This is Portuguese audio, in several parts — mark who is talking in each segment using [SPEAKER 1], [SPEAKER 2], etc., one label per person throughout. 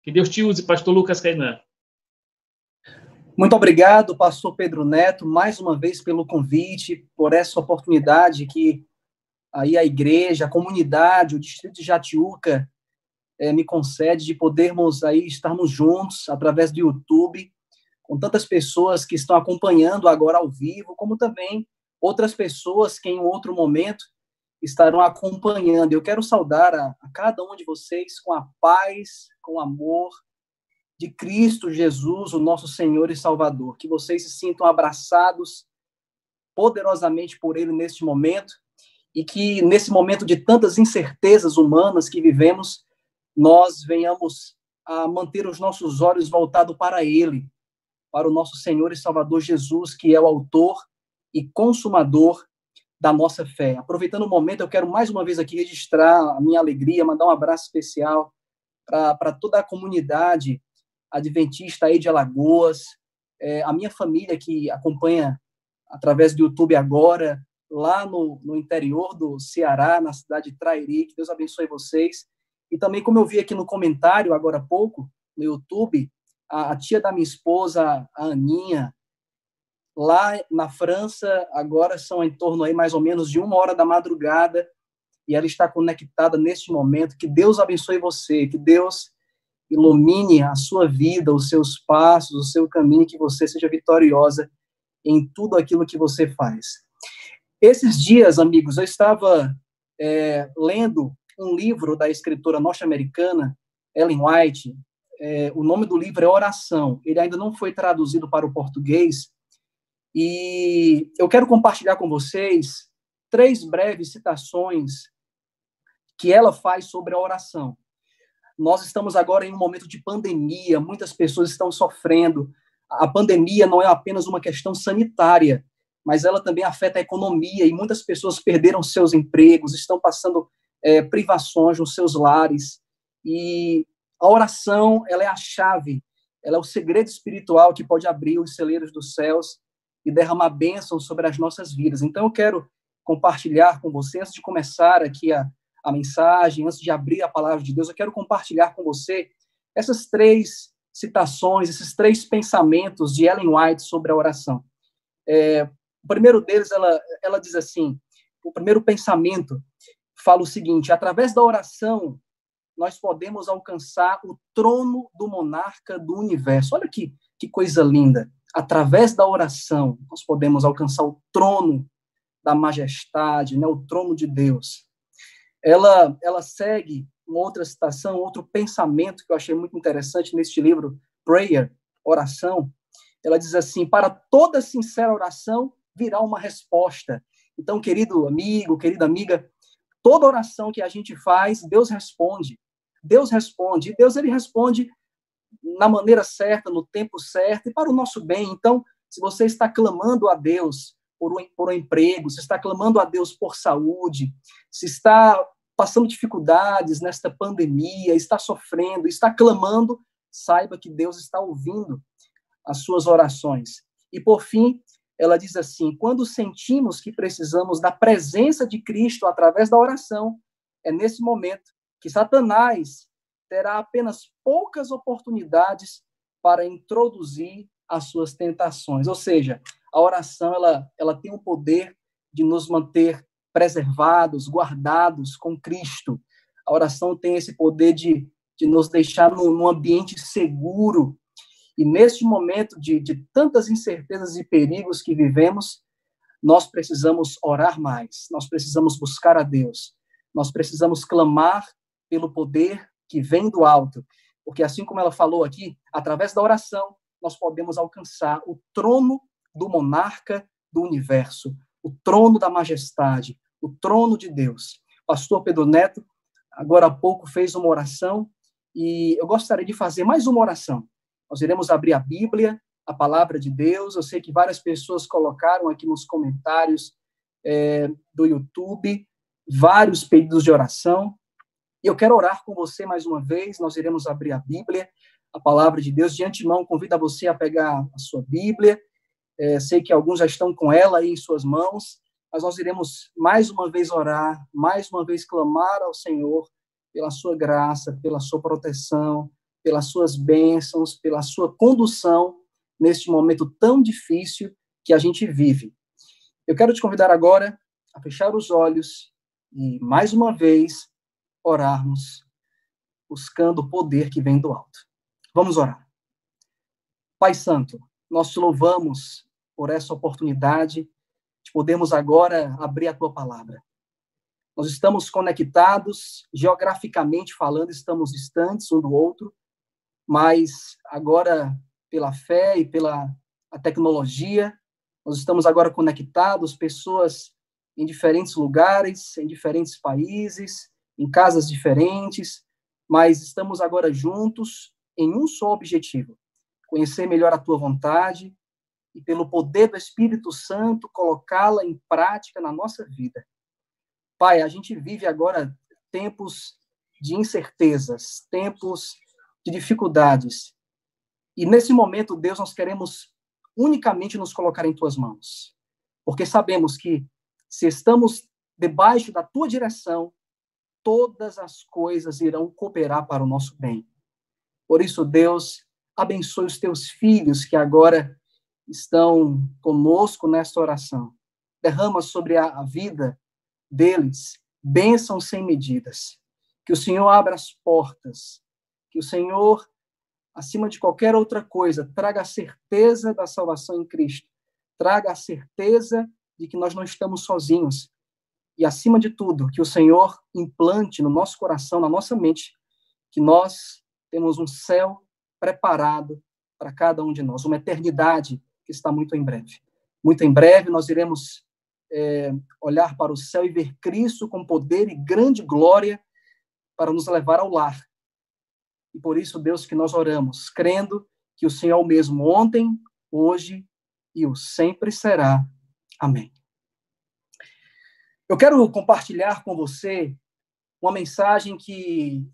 [SPEAKER 1] Que Deus te use, pastor Lucas Kainan.
[SPEAKER 2] Muito obrigado, pastor Pedro Neto, mais uma vez pelo convite, por essa oportunidade que aí a igreja, a comunidade, o distrito de Jatiuca me concede de podermos aí estarmos juntos através do YouTube, com tantas pessoas que estão acompanhando agora ao vivo, como também outras pessoas que em outro momento estarão acompanhando. Eu quero saudar a cada um de vocês com a paz, com o amor de Cristo Jesus, o nosso Senhor e Salvador. Que vocês se sintam abraçados poderosamente por Ele neste momento e que nesse momento de tantas incertezas humanas que vivemos, nós venhamos a manter os nossos olhos voltados para Ele, para o nosso Senhor e Salvador Jesus, que é o autor e consumador da nossa fé. Aproveitando o momento, eu quero mais uma vez aqui registrar a minha alegria, mandar um abraço especial para toda a comunidade adventista aí de Alagoas, a minha família que acompanha através do YouTube agora, lá no interior do Ceará, na cidade de Trairi, que Deus abençoe vocês. E também, como eu vi aqui no comentário agora há pouco, no YouTube, a tia da minha esposa, a Aninha, lá na França, agora são em torno aí mais ou menos de 1h da madrugada, e ela está conectada neste momento. Que Deus abençoe você, que Deus ilumine a sua vida, os seus passos, o seu caminho, que você seja vitoriosa em tudo aquilo que você faz. Esses dias, amigos, eu estava lendo um livro da escritora norte-americana, Ellen White. O nome do livro é Oração. Ele ainda não foi traduzido para o português, e eu quero compartilhar com vocês 3 breves citações que ela faz sobre a oração. Nós estamos agora em um momento de pandemia, muitas pessoas estão sofrendo. A pandemia não é apenas uma questão sanitária, mas ela também afeta a economia, e muitas pessoas perderam seus empregos, estão passando privações nos seus lares. E a oração, ela é a chave, ela é o segredo espiritual que pode abrir os celeiros dos céus e derramar bênçãos sobre as nossas vidas. Então, eu quero compartilhar com você, antes de começar aqui a mensagem, antes de abrir a palavra de Deus, eu quero compartilhar com você essas 3 citações, esses 3 pensamentos de Ellen White sobre a oração. O primeiro deles, ela diz assim, o primeiro pensamento fala o seguinte: através da oração, nós podemos alcançar o trono do monarca do universo. Olha que coisa linda. Através da oração, nós podemos alcançar o trono da majestade, né, o trono de Deus. Ela segue uma outra citação, outro pensamento que eu achei muito interessante neste livro, Prayer, Oração. Ela diz assim: para toda sincera oração virá uma resposta. Então, querido amigo, querida amiga, toda oração que a gente faz, Deus responde. Deus responde. E Deus, ele responde na maneira certa, no tempo certo e para o nosso bem. Então, se você está clamando a Deus por um emprego, se está clamando a Deus por saúde, se está passando dificuldades nesta pandemia, está sofrendo, está clamando, saiba que Deus está ouvindo as suas orações. E, por fim, ela diz assim: quando sentimos que precisamos da presença de Cristo através da oração, é nesse momento que Satanás terá apenas poucas oportunidades para introduzir as suas tentações. Ou seja, a oração ela tem o poder de nos manter preservados, guardados com Cristo. A oração tem esse poder de nos deixar num ambiente seguro. E neste momento de tantas incertezas e perigos que vivemos, nós precisamos orar mais, nós precisamos buscar a Deus, nós precisamos clamar pelo poder que vem do alto, porque assim como ela falou aqui, através da oração, nós podemos alcançar o trono do monarca do universo, o trono da majestade, o trono de Deus. Pastor Pedro Neto, agora há pouco, fez uma oração, e eu gostaria de fazer mais uma oração. Nós iremos abrir a Bíblia, a palavra de Deus. Eu sei que várias pessoas colocaram aqui nos comentários do YouTube vários pedidos de oração. E eu quero orar com você mais uma vez. Nós iremos abrir a Bíblia, a palavra de Deus. De antemão, convido a você a pegar a sua Bíblia. Sei que alguns já estão com ela aí em suas mãos, mas nós iremos mais uma vez orar, mais uma vez clamar ao Senhor pela sua graça, pela sua proteção, pelas suas bênçãos, pela sua condução neste momento tão difícil que a gente vive. Eu quero te convidar agora a fechar os olhos e, mais uma vez, orarmos, buscando o poder que vem do alto. Vamos orar. Pai Santo, nós te louvamos por essa oportunidade de podermos agora abrir a tua palavra. Nós estamos conectados, geograficamente falando, estamos distantes um do outro, mas agora, pela fé e pela a tecnologia, nós estamos agora conectados, pessoas em diferentes lugares, em diferentes países, em casas diferentes, mas estamos agora juntos em um só objetivo: conhecer melhor a tua vontade e, pelo poder do Espírito Santo, colocá-la em prática na nossa vida. Pai, a gente vive agora tempos de incertezas, tempos de dificuldades. E nesse momento, Deus, nós queremos unicamente nos colocar em tuas mãos. Porque sabemos que, se estamos debaixo da tua direção, todas as coisas irão cooperar para o nosso bem. Por isso, Deus, abençoe os teus filhos que agora estão conosco nesta oração. Derrama sobre a vida deles bênçãos sem medidas. Que o Senhor abra as portas. Que o Senhor, acima de qualquer outra coisa, traga a certeza da salvação em Cristo. Traga a certeza de que nós não estamos sozinhos. E, acima de tudo, que o Senhor implante no nosso coração, na nossa mente, que nós temos um céu preparado para cada um de nós, uma eternidade que está muito em breve. Muito em breve nós iremos olhar para o céu e ver Cristo com poder e grande glória para nos levar ao lar. E por isso, Deus, que nós oramos, crendo que o Senhor é o mesmo ontem, hoje e o sempre será. Amém. Eu quero compartilhar com você uma mensagem que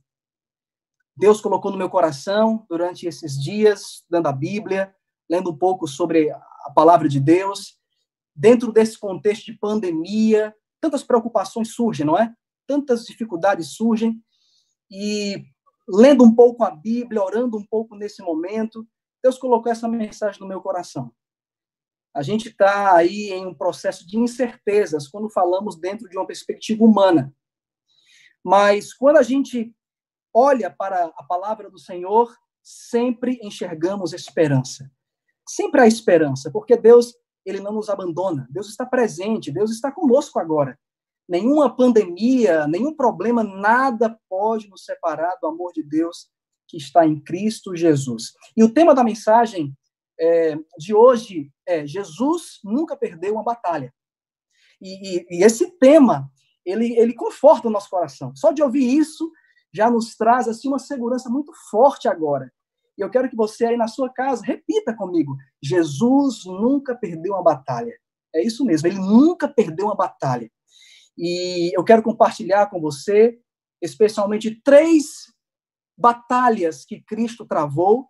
[SPEAKER 2] Deus colocou no meu coração durante esses dias, lendo a Bíblia, lendo um pouco sobre a palavra de Deus. Dentro desse contexto de pandemia, tantas preocupações surgem, não é? Tantas dificuldades surgem. E lendo um pouco a Bíblia, orando um pouco nesse momento, Deus colocou essa mensagem no meu coração. A gente está aí em um processo de incertezas quando falamos dentro de uma perspectiva humana. Mas quando a gente olha para a palavra do Senhor, sempre enxergamos esperança. Sempre há esperança, porque Deus, ele não nos abandona. Deus está presente, Deus está conosco agora. Nenhuma pandemia, nenhum problema, nada pode nos separar do amor de Deus que está em Cristo Jesus. E o tema da mensagem de hoje é: Jesus nunca perdeu uma batalha. E esse tema, ele conforta o nosso coração. Só de ouvir isso, já nos traz assim, uma segurança muito forte agora. E eu quero que você aí na sua casa repita comigo: Jesus nunca perdeu uma batalha. É isso mesmo, ele nunca perdeu uma batalha. E eu quero compartilhar com você, especialmente 3 batalhas que Cristo travou,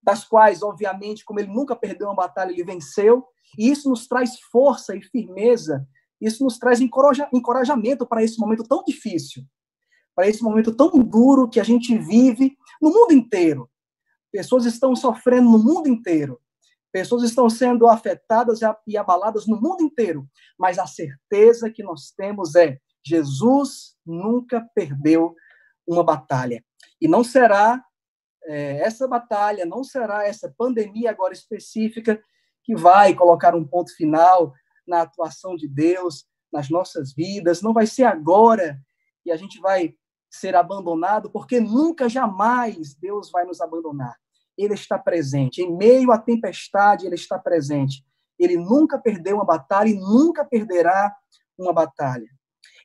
[SPEAKER 2] das quais, obviamente, como ele nunca perdeu uma batalha, ele venceu. E isso nos traz força e firmeza, isso nos traz encorajamento para esse momento tão difícil, para esse momento tão duro que a gente vive no mundo inteiro. Pessoas estão sofrendo no mundo inteiro. Pessoas estão sendo afetadas e abaladas no mundo inteiro. Mas a certeza que nós temos é: Jesus nunca perdeu uma batalha. E não será essa batalha, não será essa pandemia agora específica que vai colocar um ponto final na atuação de Deus nas nossas vidas. Não vai ser agora que a gente vai ser abandonado, porque nunca, jamais Deus vai nos abandonar. Ele está presente. Em meio à tempestade, ele está presente. Ele nunca perdeu uma batalha e nunca perderá uma batalha.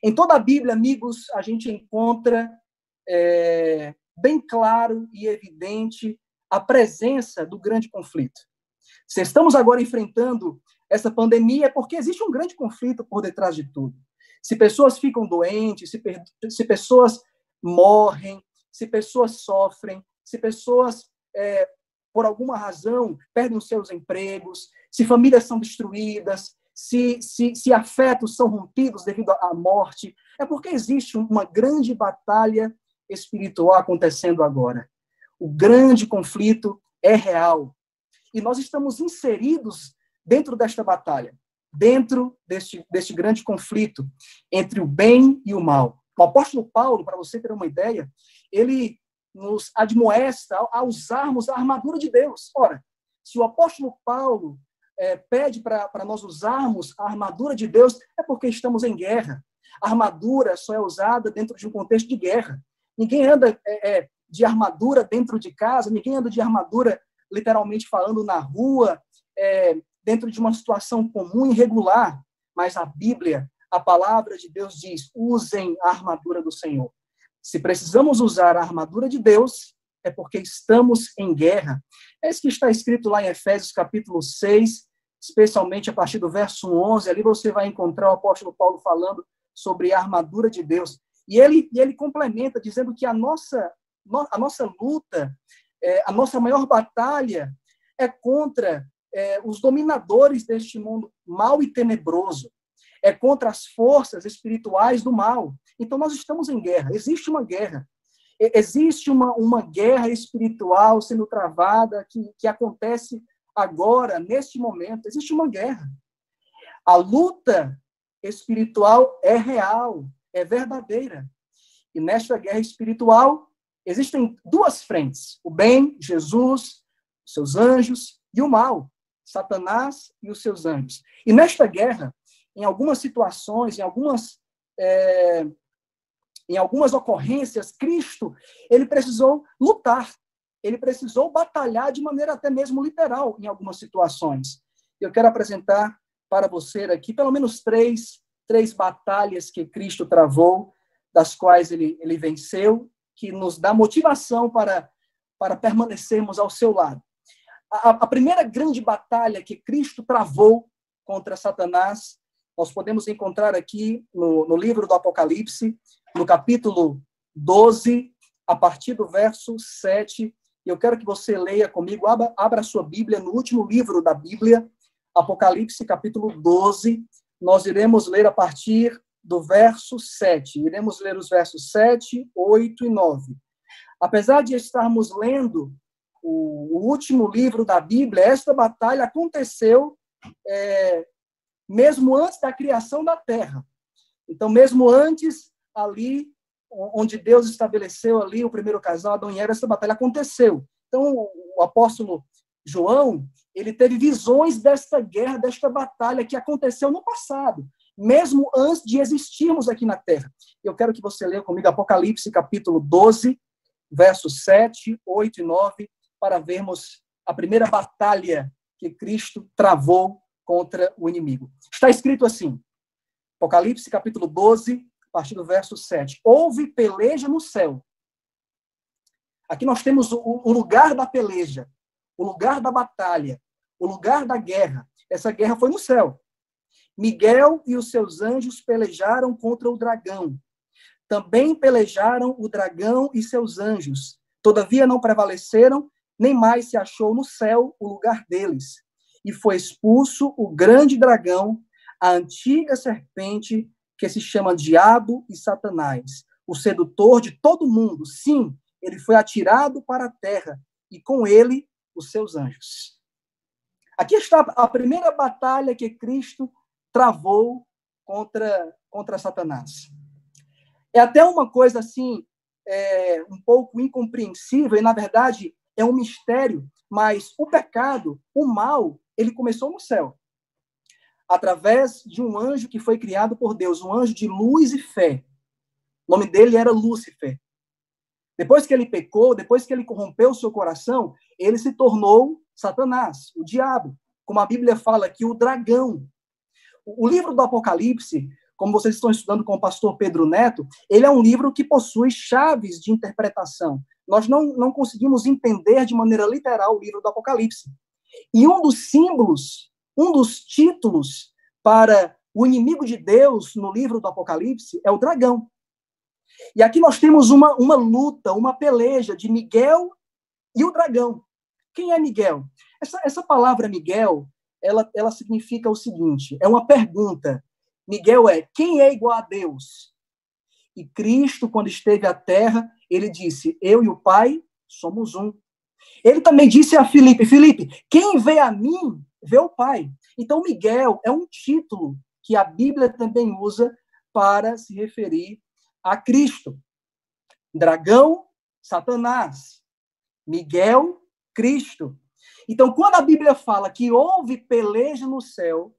[SPEAKER 2] Em toda a Bíblia, amigos, a gente encontra bem claro e evidente a presença do grande conflito. Se estamos agora enfrentando essa pandemia, é porque existe um grande conflito por detrás de tudo. Se pessoas ficam doentes, se pessoas morrem, se pessoas sofrem, se pessoas, por alguma razão, perdem os seus empregos, se famílias são destruídas, se afetos são rompidos devido à morte, é porque existe uma grande batalha espiritual acontecendo agora. O grande conflito é real. E nós estamos inseridos dentro desta batalha, dentro deste grande conflito entre o bem e o mal. O apóstolo Paulo, para você ter uma ideia, ele nos admoesta a usarmos a armadura de Deus. Ora, se o apóstolo Paulo pede para nós usarmos a armadura de Deus, é porque estamos em guerra. A armadura só é usada dentro de um contexto de guerra. Ninguém anda de armadura dentro de casa, ninguém anda de armadura, literalmente falando, na rua, dentro de uma situação comum e regular. Mas a Bíblia, a palavra de Deus diz, usem a armadura do Senhor. Se precisamos usar a armadura de Deus, é porque estamos em guerra. É isso que está escrito lá em Efésios capítulo 6, especialmente a partir do verso 11. Ali você vai encontrar o apóstolo Paulo falando sobre a armadura de Deus. E ele complementa dizendo que a nossa luta, a nossa maior batalha é contra os dominadores deste mundo mau e tenebroso. É contra as forças espirituais do mal. Então, nós estamos em guerra. Existe uma guerra. Existe uma guerra espiritual sendo travada que acontece agora, neste momento. Existe uma guerra. A luta espiritual é real, é verdadeira. E nesta guerra espiritual, existem duas frentes. O bem, Jesus, os seus anjos, e o mal, Satanás e os seus anjos. E nesta guerra, em algumas situações, em algumas ocorrências, Cristo, ele precisou lutar, ele precisou batalhar de maneira até mesmo literal em algumas situações. Eu quero apresentar para você aqui pelo menos três batalhas que Cristo travou, das quais ele venceu, que nos dá motivação para permanecermos ao seu lado. A primeira grande batalha que Cristo travou contra Satanás, nós podemos encontrar aqui no livro do Apocalipse, no capítulo 12, a partir do verso 7. Eu quero que você leia comigo, abra a sua Bíblia no último livro da Bíblia, Apocalipse, capítulo 12. Nós iremos ler a partir do verso 7. Iremos ler os versos 7, 8 e 9. Apesar de estarmos lendo o último livro da Bíblia, esta batalha aconteceu mesmo antes da criação da Terra. Então, mesmo antes, ali, onde Deus estabeleceu ali o primeiro casal, Adão e Eva, essa batalha aconteceu. Então, o apóstolo João, ele teve visões desta guerra, desta batalha que aconteceu no passado, mesmo antes de existirmos aqui na Terra. Eu quero que você leia comigo Apocalipse, capítulo 12, versos 7, 8 e 9, para vermos a primeira batalha que Cristo travou contra o inimigo. Está escrito assim, Apocalipse, capítulo 12, a partir do verso 7. Houve peleja no céu. Aqui nós temos o lugar da peleja, o lugar da batalha, o lugar da guerra. Essa guerra foi no céu. Miguel e os seus anjos pelejaram contra o dragão. Também pelejaram o dragão e seus anjos. Todavia não prevaleceram, nem mais se achou no céu o lugar deles. E foi expulso o grande dragão, a antiga serpente, que se chama Diabo e Satanás, o sedutor de todo mundo. Sim, ele foi atirado para a terra, e com ele os seus anjos. Aqui está a primeira batalha que Cristo travou contra Satanás. É até uma coisa assim, um pouco incompreensível, e na verdade é um mistério, mas o pecado, o mal, ele começou no céu, através de um anjo que foi criado por Deus, um anjo de luz e fé. O nome dele era Lúcifer. Depois que ele pecou, depois que ele corrompeu o seu coração, ele se tornou Satanás, o diabo. Como a Bíblia fala aqui, o dragão. O livro do Apocalipse, como vocês estão estudando com o pastor Pedro Neto, ele é um livro que possui chaves de interpretação. Nós não conseguimos entender de maneira literal o livro do Apocalipse. E um dos símbolos, um dos títulos para o inimigo de Deus no livro do Apocalipse é o dragão. E aqui nós temos uma luta, uma peleja de Miguel e o dragão. Quem é Miguel? Essa palavra Miguel, ela significa o seguinte, é uma pergunta. Miguel quem é igual a Deus? E Cristo, quando esteve à terra, ele disse, eu e o Pai somos um. Ele também disse a Filipe, Filipe, quem vê a mim, vê o Pai. Então, Miguel é um título que a Bíblia também usa para se referir a Cristo. Dragão, Satanás. Miguel, Cristo. Então, quando a Bíblia fala que houve peleja no céu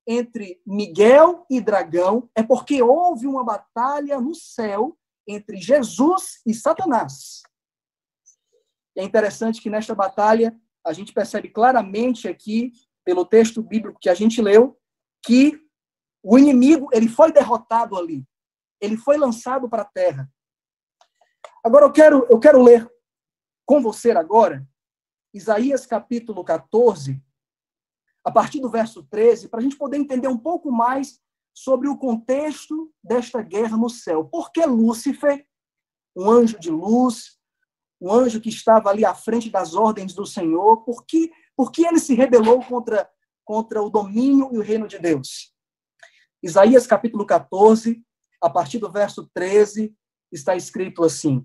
[SPEAKER 2] entre Miguel e dragão, é porque houve uma batalha no céu entre Jesus e Satanás. É interessante que nesta batalha a gente percebe claramente aqui, pelo texto bíblico que a gente leu, que o inimigo ele foi derrotado ali. Ele foi lançado para a terra. Agora eu quero ler com você agora Isaías capítulo 14, a partir do verso 13, para a gente poder entender um pouco mais sobre o contexto desta guerra no céu. Por que Lúcifer, um anjo de luz, um anjo que estava ali à frente das ordens do Senhor, por que ele se rebelou contra o domínio e o reino de Deus? Isaías capítulo 14, a partir do verso 13, está escrito assim: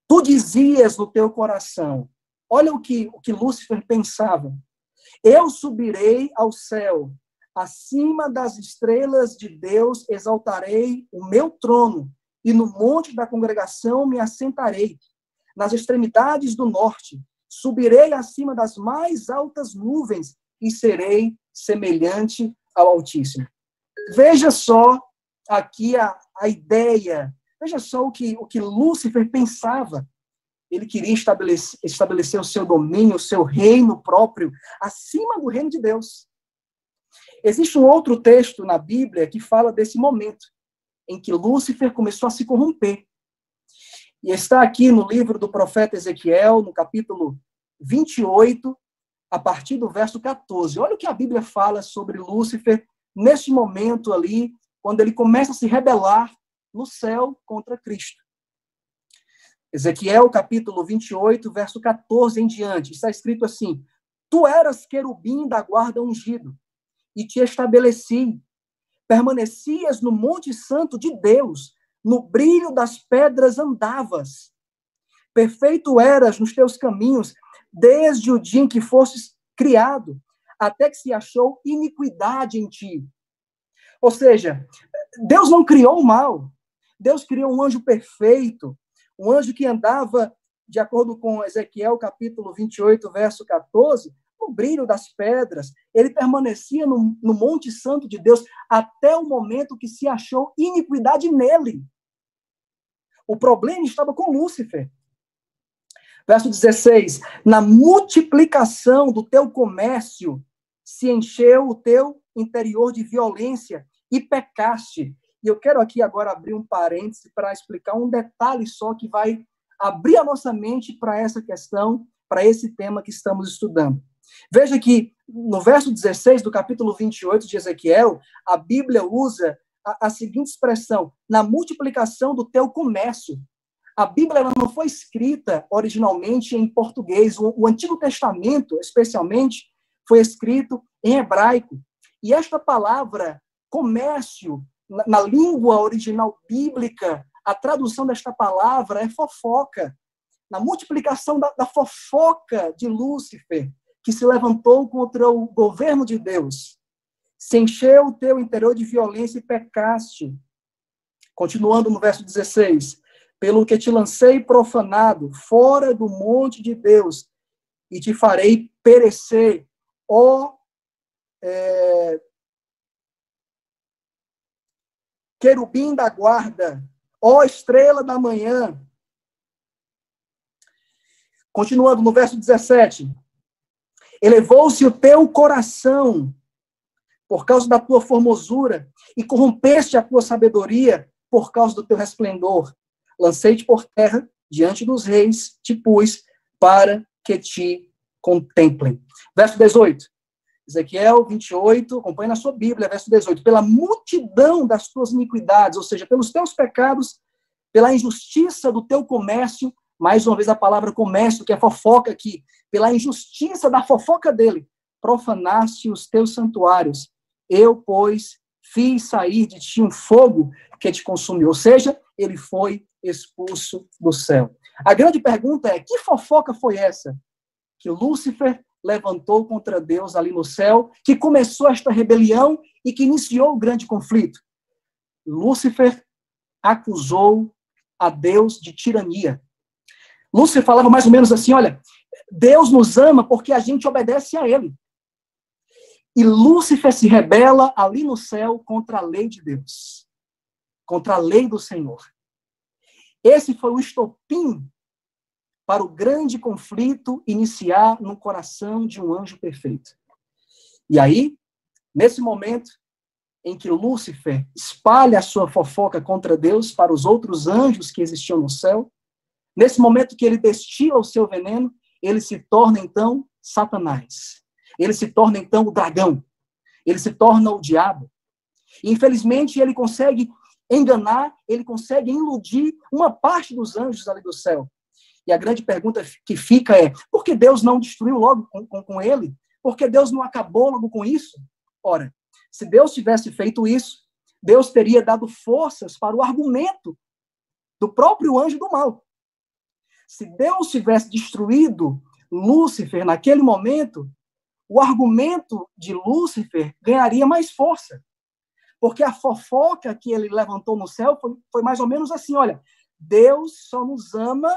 [SPEAKER 2] Tu dizias no teu coração, olha o que Lúcifer pensava, eu subirei ao céu, acima das estrelas de Deus exaltarei o meu trono, e no monte da congregação me assentarei. Nas extremidades do norte, subirei acima das mais altas nuvens e serei semelhante ao Altíssimo. Veja só aqui a ideia, veja só o que Lúcifer pensava. Ele queria estabelecer o seu domínio, o seu reino próprio, acima do reino de Deus. Existe um outro texto na Bíblia que fala desse momento, em que Lúcifer começou a se corromper. E está aqui no livro do profeta Ezequiel, no capítulo 28, a partir do verso 14. Olha o que a Bíblia fala sobre Lúcifer neste momento ali, quando ele começa a se rebelar no céu contra Cristo. Ezequiel, capítulo 28, verso 14 em diante, está escrito assim: Tu eras querubim da guarda ungido, e te estabeleci. Permanecias no monte santo de Deus, no brilho das pedras andavas. Perfeito eras nos teus caminhos, desde o dia em que fostes criado, até que se achou iniquidade em ti. Ou seja, Deus não criou o mal. Deus criou um anjo perfeito, um anjo que andava, de acordo com Ezequiel, capítulo 28, verso 14, no brilho das pedras. Ele permanecia no Monte Santo de Deus até o momento que se achou iniquidade nele. O problema estava com Lúcifer. Verso 16: Na multiplicação do teu comércio se encheu o teu interior de violência e pecaste. E eu quero aqui agora abrir um parêntese para explicar um detalhe só que vai abrir a nossa mente para essa questão, para esse tema que estamos estudando. Veja que no verso 16 do capítulo 28 de Ezequiel, a Bíblia usa a seguinte expressão: na multiplicação do teu comércio. A Bíblia ela não foi escrita originalmente em português. O Antigo Testamento, especialmente, foi escrito em hebraico. E esta palavra, comércio, na língua original bíblica, a tradução desta palavra é fofoca. Na multiplicação da fofoca de Lúcifer, que se levantou contra o governo de Deus, se encheu o teu interior de violência e pecaste. Continuando no verso 16: pelo que te lancei profanado, fora do monte de Deus, e te farei perecer, ó querubim da guarda, ó estrela da manhã. Continuando no verso 17: elevou-se o teu coração por causa da tua formosura, e corrompeste a tua sabedoria por causa do teu resplendor. Lancei-te por terra, diante dos reis, te pus para que te contemplem. Verso 18. Ezequiel 28, acompanhe na sua Bíblia, verso 18. Pela multidão das tuas iniquidades, ou seja, pelos teus pecados, pela injustiça do teu comércio, mais uma vez a palavra comércio, que é fofoca aqui, pela injustiça da fofoca dele, profanaste os teus santuários. Eu, pois, fiz sair de ti um fogo que te consumiu. Ou seja, ele foi expulso do céu. A grande pergunta é, que fofoca foi essa que Lúcifer levantou contra Deus ali no céu, que começou esta rebelião e que iniciou o grande conflito? Lúcifer acusou a Deus de tirania. Lúcifer falava mais ou menos assim, olha, Deus nos ama porque a gente obedece a ele. E Lúcifer se rebela ali no céu contra a lei de Deus, contra a lei do Senhor. Esse foi o estopim para o grande conflito iniciar no coração de um anjo perfeito. E aí, nesse momento em que Lúcifer espalha a sua fofoca contra Deus para os outros anjos que existiam no céu, nesse momento que ele destila o seu veneno, ele se torna, então, Satanás. Ele se torna, então, o dragão. Ele se torna o diabo. E, infelizmente, ele consegue enganar, ele consegue iludir uma parte dos anjos ali do céu. E a grande pergunta que fica é, por que Deus não destruiu logo com ele? Por que Deus não acabou logo com isso? Ora, se Deus tivesse feito isso, Deus teria dado forças para o argumento do próprio anjo do mal. Se Deus tivesse destruído Lúcifer naquele momento, o argumento de Lúcifer ganharia mais força. Porque a fofoca que ele levantou no céu foi mais ou menos assim, olha, Deus só nos ama,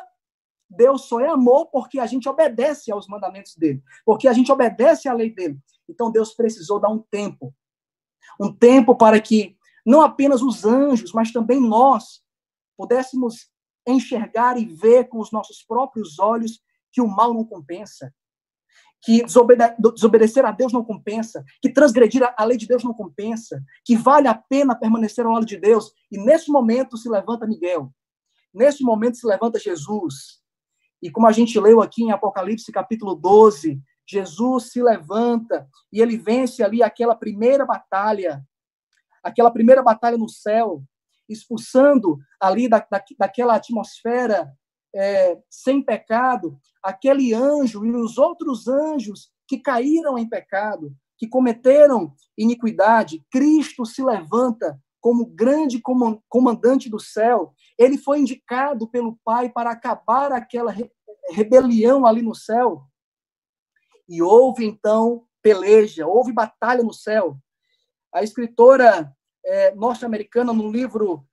[SPEAKER 2] Deus só é amor porque a gente obedece aos mandamentos dele, porque a gente obedece à lei dele. Então Deus precisou dar um tempo para que não apenas os anjos, mas também nós pudéssemos enxergar e ver com os nossos próprios olhos que o mal não compensa, que desobedecer a Deus não compensa, que transgredir a lei de Deus não compensa, que vale a pena permanecer ao lado de Deus. E nesse momento se levanta Miguel, nesse momento se levanta Jesus. E como a gente leu aqui em Apocalipse capítulo 12, Jesus se levanta e ele vence ali aquela primeira batalha no céu, expulsando ali daquela atmosfera sem pecado, aquele anjo e os outros anjos que caíram em pecado, que cometeram iniquidade. Cristo se levanta como grande comandante do céu. Ele foi indicado pelo Pai para acabar aquela rebelião ali no céu. E houve, então, peleja, houve batalha no céu. A escritora norte-americana, no livro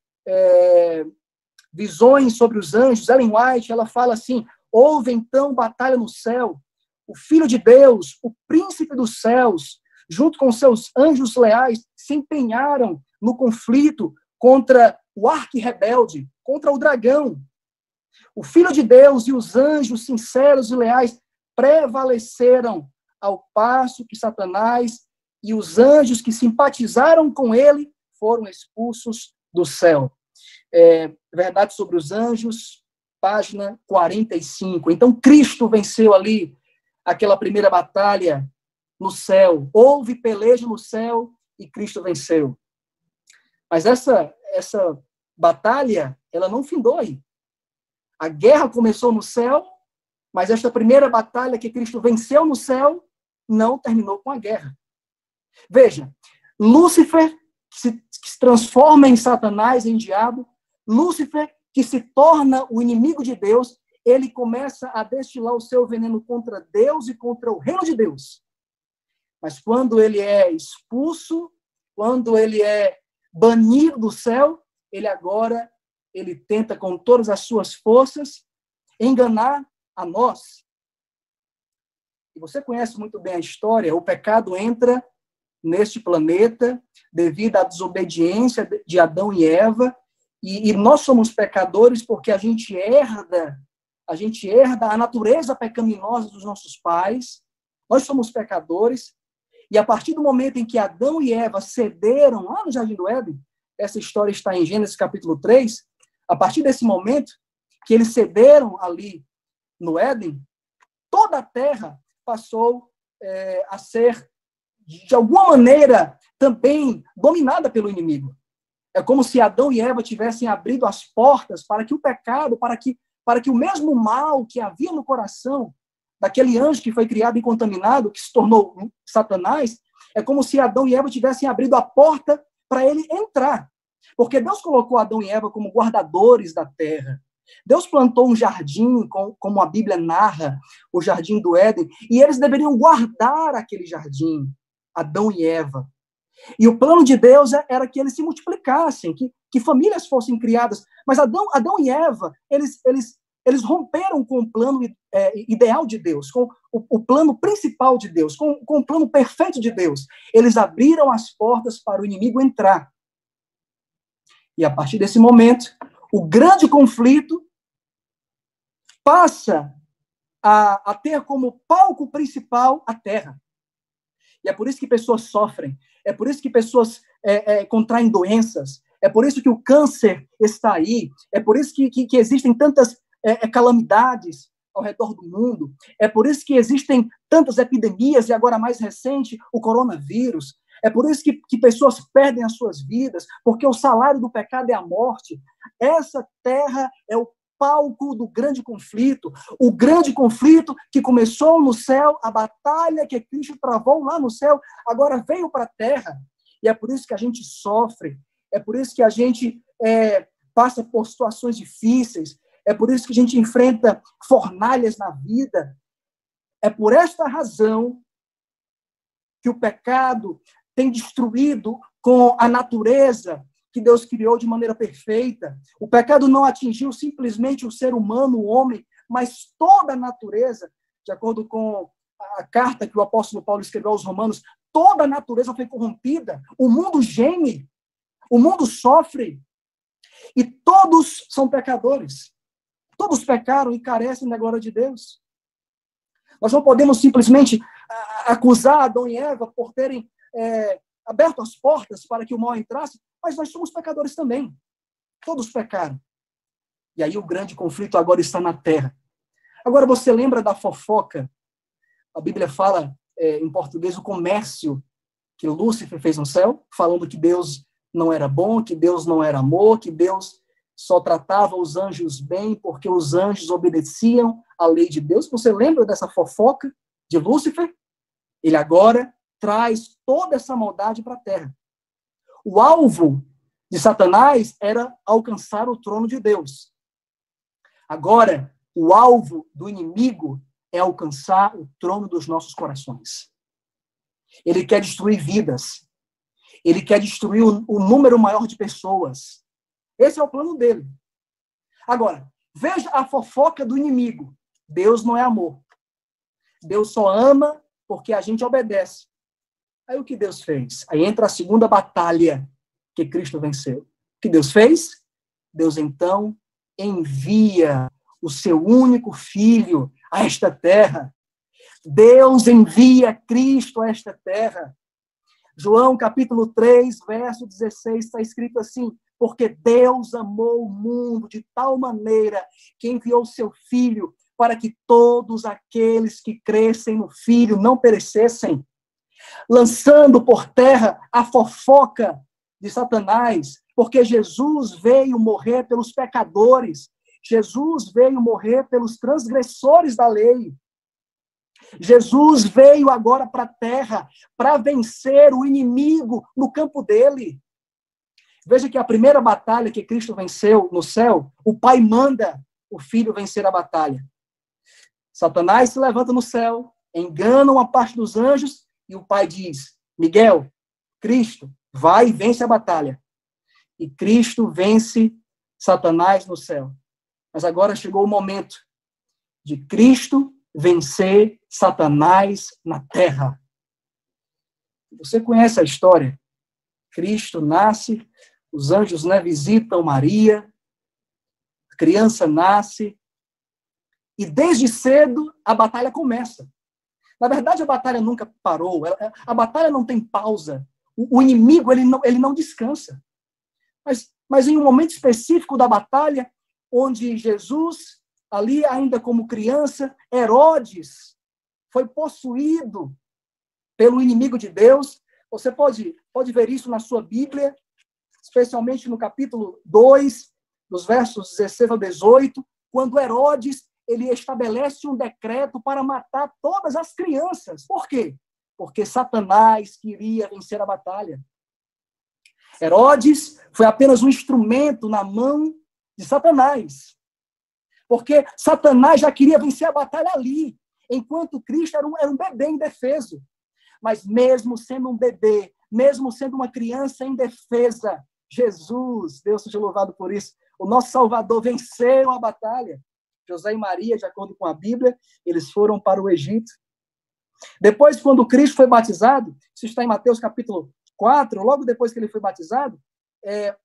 [SPEAKER 2] Visões sobre os Anjos, Ellen White, ela fala assim, houve, então, batalha no céu. O Filho de Deus, o Príncipe dos céus, junto com seus anjos leais, se empenharam no conflito contra o arqui-rebelde, contra o dragão. O Filho de Deus e os anjos sinceros e leais prevaleceram, ao passo que Satanás e os anjos que simpatizaram com ele foram expulsos do céu. Verdade sobre os Anjos, página 45. Então, Cristo venceu ali aquela primeira batalha no céu. Houve peleja no céu e Cristo venceu. Mas essa batalha, ela não findou aí. A guerra começou no céu, mas esta primeira batalha que Cristo venceu no céu não terminou com a guerra. Veja, Lúcifer que se transforma em Satanás, em diabo, Lúcifer, que se torna o inimigo de Deus, ele começa a destilar o seu veneno contra Deus e contra o reino de Deus. Mas quando ele é expulso, quando ele é banido do céu, ele tenta com todas as suas forças enganar a nós. E você conhece muito bem a história, o pecado entra neste planeta devido à desobediência de Adão e Eva, e nós somos pecadores porque a gente herda a natureza pecaminosa dos nossos pais. Nós somos pecadores, e a partir do momento em que Adão e Eva cederam lá no Jardim do Éden, essa história está em Gênesis capítulo 3, a partir desse momento que eles cederam ali no Éden, toda a terra passou a ser, de alguma maneira, também dominada pelo inimigo. É como se Adão e Eva tivessem abrido as portas para que o pecado, para que o mesmo mal que havia no coração daquele anjo que foi criado e contaminado, que se tornou Satanás, é como se Adão e Eva tivessem abrido a porta para ele entrar. Porque Deus colocou Adão e Eva como guardadores da terra. Deus plantou um jardim, como a Bíblia narra, o jardim do Éden, e eles deveriam guardar aquele jardim, Adão e Eva. E o plano de Deus era que eles se multiplicassem, que famílias fossem criadas. Mas Adão e Eva, eles romperam com o plano ideal de Deus, com o plano principal de Deus, com o plano perfeito de Deus. Eles abriram as portas para o inimigo entrar. E a partir desse momento, o grande conflito passa a ter como palco principal a terra. E é por isso que pessoas sofrem, é por isso que pessoas contraem doenças, é por isso que o câncer está aí, é por isso que existem tantas calamidades ao redor do mundo, é por isso que existem tantas epidemias, e agora mais recente, o coronavírus. É por isso que pessoas perdem as suas vidas, porque o salário do pecado é a morte. Essa terra é o palco do grande conflito. O grande conflito que começou no céu, a batalha que Cristo travou lá no céu, agora veio para a terra. E é por isso que a gente sofre, é por isso que a gente passa por situações difíceis, é por isso que a gente enfrenta fornalhas na vida. É por esta razão que o pecado tem destruído com a natureza que Deus criou de maneira perfeita. O pecado não atingiu simplesmente o ser humano, o homem, mas toda a natureza, de acordo com a carta que o apóstolo Paulo escreveu aos Romanos, toda a natureza foi corrompida, o mundo geme, o mundo sofre, e todos são pecadores. Todos pecaram e carecem da glória de Deus. Nós não podemos simplesmente acusar Adão e Eva por terem aberto as portas para que o mal entrasse, mas nós somos pecadores também. Todos pecaram. E aí o grande conflito agora está na terra. Agora você lembra da fofoca? A Bíblia fala, em português, o comércio que Lúcifer fez no céu, falando que Deus não era bom, que Deus não era amor, que Deus só tratava os anjos bem porque os anjos obedeciam à lei de Deus. Você lembra dessa fofoca de Lúcifer? Ele agora traz toda essa maldade para a terra. O alvo de Satanás era alcançar o trono de Deus. Agora, o alvo do inimigo é alcançar o trono dos nossos corações. Ele quer destruir vidas. Ele quer destruir o número maior de pessoas. Esse é o plano dele. Agora, veja a fofoca do inimigo. Deus não é amor. Deus só ama porque a gente obedece. Aí o que Deus fez? Aí entra a segunda batalha que Cristo venceu. O que Deus fez? Deus, então, envia o seu único filho a esta terra. Deus envia Cristo a esta terra. João, capítulo 3, verso 16, está escrito assim: porque Deus amou o mundo de tal maneira que enviou o seu Filho para que todos aqueles que crescem no Filho não perecessem, lançando por terra a fofoca de Satanás, porque Jesus veio morrer pelos pecadores, Jesus veio morrer pelos transgressores da lei. Jesus veio agora para a terra para vencer o inimigo no campo dele. Veja que a primeira batalha que Cristo venceu no céu, o Pai manda o Filho vencer a batalha. Satanás se levanta no céu, engana uma parte dos anjos, e o Pai diz: Miguel, Cristo, vai e vence a batalha. E Cristo vence Satanás no céu. Mas agora chegou o momento de Cristo vencer Satanás na terra. Você conhece a história? Cristo nasce, os anjos visitam Maria, a criança nasce, e desde cedo a batalha começa. Na verdade, a batalha nunca parou, a batalha não tem pausa. O inimigo ele não descansa. Mas em um momento específico da batalha, onde Jesus, ali ainda como criança, Herodes, foi possuído pelo inimigo de Deus. Você pode ver isso na sua Bíblia, especialmente no capítulo 2, dos versos 16 ao 18, quando Herodes ele estabelece um decreto para matar todas as crianças. Por quê? Porque Satanás queria vencer a batalha. Herodes foi apenas um instrumento na mão de Satanás. Porque Satanás já queria vencer a batalha ali, enquanto Cristo era um bebê indefeso. Mas mesmo sendo um bebê, mesmo sendo uma criança indefesa, Jesus, Deus seja louvado por isso, o nosso Salvador venceu a batalha. José e Maria, de acordo com a Bíblia, eles foram para o Egito. Depois, quando Cristo foi batizado, isso está em Mateus capítulo 4, logo depois que ele foi batizado,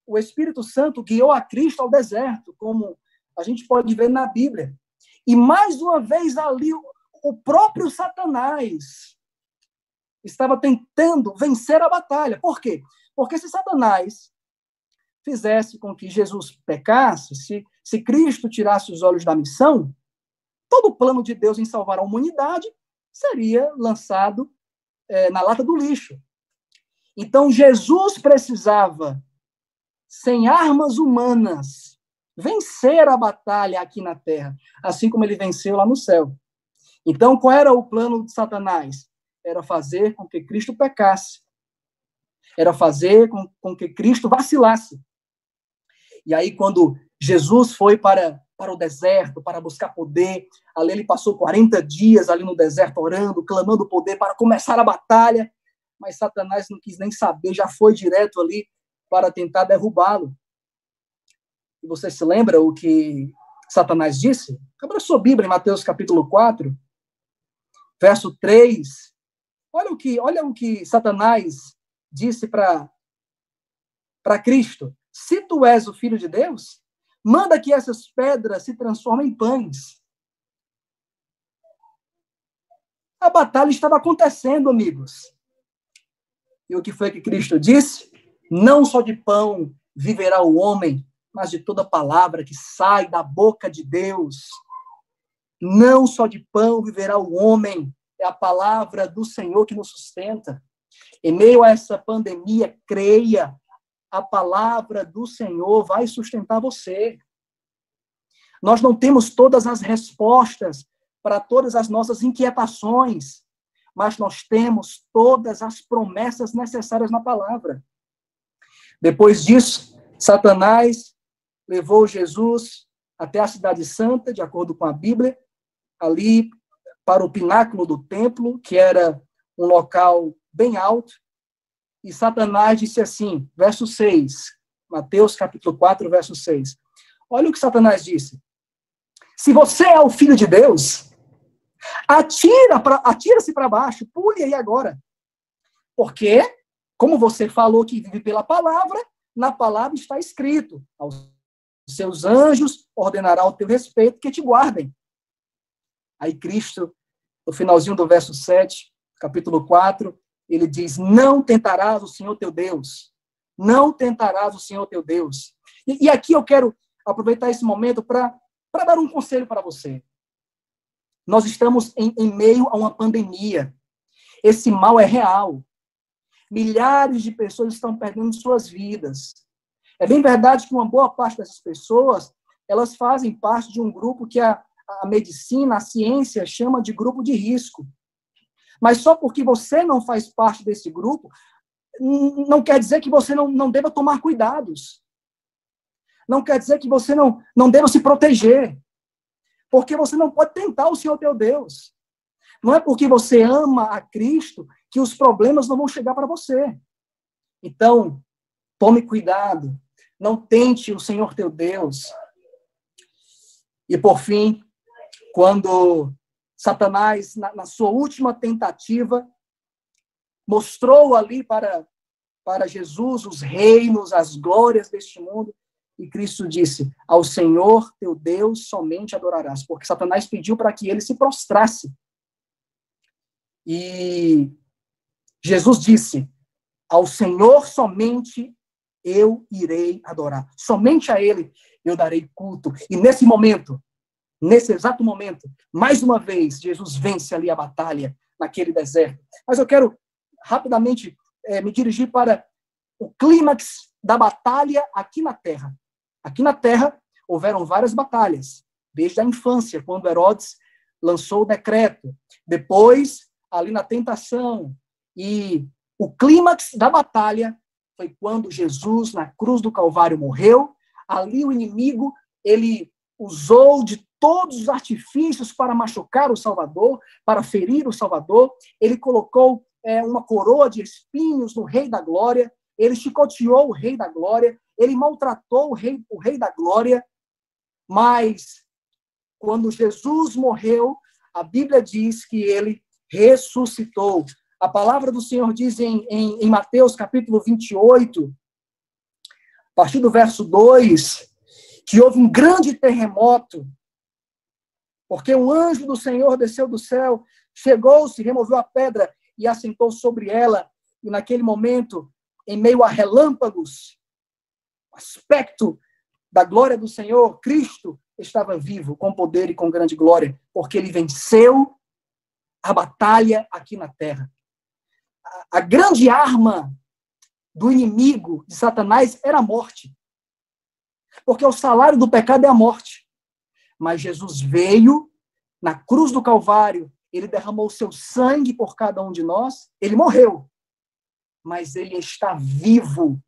[SPEAKER 2] o Espírito Santo guiou a Cristo ao deserto, como a gente pode ver na Bíblia. E mais uma vez ali, o próprio Satanás estava tentando vencer a batalha. Por quê? Porque se Satanás fizesse com que Jesus pecasse, se Cristo tirasse os olhos da missão, todo o plano de Deus em salvar a humanidade seria lançado na lata do lixo. Então, Jesus precisava, sem armas humanas, vencer a batalha aqui na terra, assim como ele venceu lá no céu. Então, qual era o plano de Satanás? Era fazer com que Cristo pecasse. Era fazer com que Cristo vacilasse. E aí, quando Jesus foi para o deserto, para buscar poder, ali ele passou 40 dias ali no deserto, orando, clamando poder para começar a batalha, mas Satanás não quis nem saber, já foi direto ali para tentar derrubá-lo. E você se lembra o que Satanás disse? Abra sua Bíblia em Mateus capítulo 4, verso 3. Olha o que Satanás disse para Cristo. Se tu és o Filho de Deus, manda que essas pedras se transformem em pães. A batalha estava acontecendo, amigos. E o que foi que Cristo disse? Não só de pão viverá o homem, mas de toda palavra que sai da boca de Deus. Não só de pão viverá o homem, é a palavra do Senhor que nos sustenta. Em meio a essa pandemia, creia, a palavra do Senhor vai sustentar você. Nós não temos todas as respostas para todas as nossas inquietações, mas nós temos todas as promessas necessárias na palavra. Depois disso, Satanás levou Jesus até a cidade santa, de acordo com a Bíblia, ali para o pináculo do templo, que era um local bem alto, e Satanás disse assim, verso 6, Mateus capítulo 4, verso 6. Olha o que Satanás disse. Se você é o Filho de Deus, atira-se para baixo, pule aí agora. Porque, como você falou que vive pela palavra, na palavra está escrito, aos seus anjos ordenará o teu respeito que te guardem. Aí Cristo, no finalzinho do verso 7, capítulo 4, ele diz, não tentarás o Senhor teu Deus. Não tentarás o Senhor teu Deus. E aqui eu quero aproveitar esse momento para dar um conselho para você. Nós estamos em meio a uma pandemia. Esse mal é real. Milhares de pessoas estão perdendo suas vidas. É bem verdade que uma boa parte dessas pessoas, elas fazem parte de um grupo que a medicina, a ciência chama de grupo de risco. Mas só porque você não faz parte desse grupo, não quer dizer que você não deva tomar cuidados. Não quer dizer que você não deva se proteger. Porque você não pode tentar o Senhor teu Deus. Não é porque você ama a Cristo que os problemas não vão chegar para você. Então, tome cuidado. Não tente o Senhor teu Deus. E, por fim, quando Satanás, na sua última tentativa, mostrou ali para Jesus os reinos, as glórias deste mundo, e Cristo disse, ao Senhor teu Deus somente adorarás, porque Satanás pediu para que ele se prostrasse. E Jesus disse, ao Senhor somente eu irei adorar. Somente a ele eu darei culto. E nesse momento, nesse exato momento, mais uma vez, Jesus vence ali a batalha naquele deserto. Mas eu quero rapidamente me dirigir para o clímax da batalha aqui na Terra. Aqui na Terra, houveram várias batalhas, desde a infância, quando Herodes lançou o decreto. Depois, ali na tentação. E o clímax da batalha foi quando Jesus, na cruz do Calvário, morreu. Ali o inimigo, ele usou de todos os artifícios para machucar o Salvador, para ferir o Salvador. Ele colocou uma coroa de espinhos no Rei da Glória. Ele chicoteou o Rei da Glória. Ele maltratou o Rei da Glória. Mas, quando Jesus morreu, a Bíblia diz que ele ressuscitou. A palavra do Senhor diz em Mateus, capítulo 28, a partir do verso 2, que houve um grande terremoto, porque um anjo do Senhor desceu do céu, chegou-se, removeu a pedra e assentou sobre ela. E naquele momento, em meio a relâmpagos, aspecto da glória do Senhor, Cristo estava vivo, com poder e com grande glória, porque ele venceu a batalha aqui na terra. A grande arma do inimigo, de Satanás, era a morte. Porque o salário do pecado é a morte. Mas Jesus veio na cruz do Calvário, ele derramou seu sangue por cada um de nós, ele morreu. Mas ele está vivo.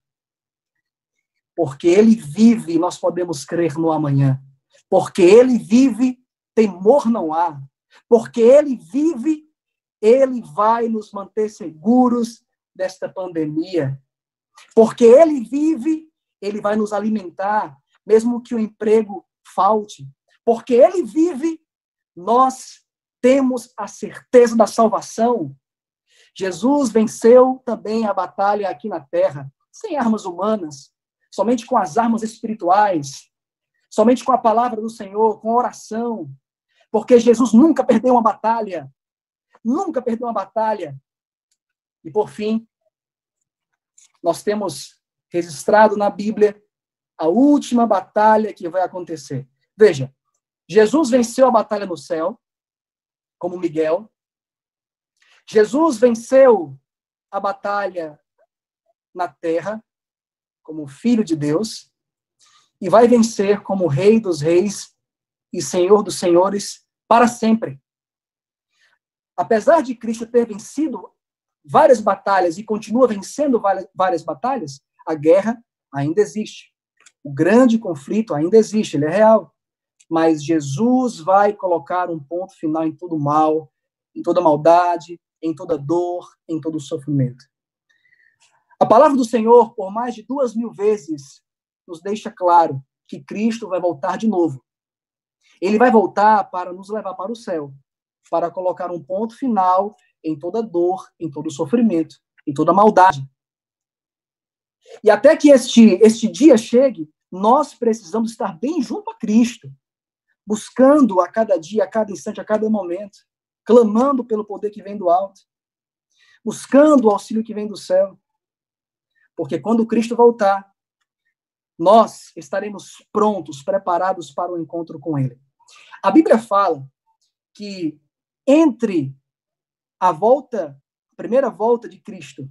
[SPEAKER 2] Porque ele vive, nós podemos crer no amanhã. Porque ele vive, temor não há. Porque ele vive, ele vai nos manter seguros desta pandemia. Porque ele vive, ele vai nos alimentar, mesmo que o emprego falte. Porque ele vive, nós temos a certeza da salvação. Jesus venceu também a batalha aqui na terra, sem armas humanas, somente com as armas espirituais, somente com a palavra do Senhor, com a oração. Porque Jesus nunca perdeu uma batalha. Nunca perdeu uma batalha. E, por fim, nós temos registrado na Bíblia a última batalha que vai acontecer. Veja, Jesus venceu a batalha no céu, como Miguel. Jesus venceu a batalha na terra, como Filho de Deus, e vai vencer como Rei dos Reis e Senhor dos Senhores para sempre. Apesar de Cristo ter vencido várias batalhas e continua vencendo várias batalhas, a guerra ainda existe. O grande conflito ainda existe, ele é real. Mas Jesus vai colocar um ponto final em todo mal, em toda maldade, em toda dor, em todo sofrimento. A palavra do Senhor, por mais de 2000 vezes, nos deixa claro que Cristo vai voltar de novo. Ele vai voltar para nos levar para o céu, para colocar um ponto final em toda dor, em todo sofrimento, em toda maldade. E até que este dia chegue, nós precisamos estar bem junto a Cristo, buscando a cada dia, a cada instante, a cada momento, clamando pelo poder que vem do alto, buscando o auxílio que vem do céu. Porque quando Cristo voltar, nós estaremos prontos, preparados para o encontro com Ele. A Bíblia fala que entre a primeira volta de Cristo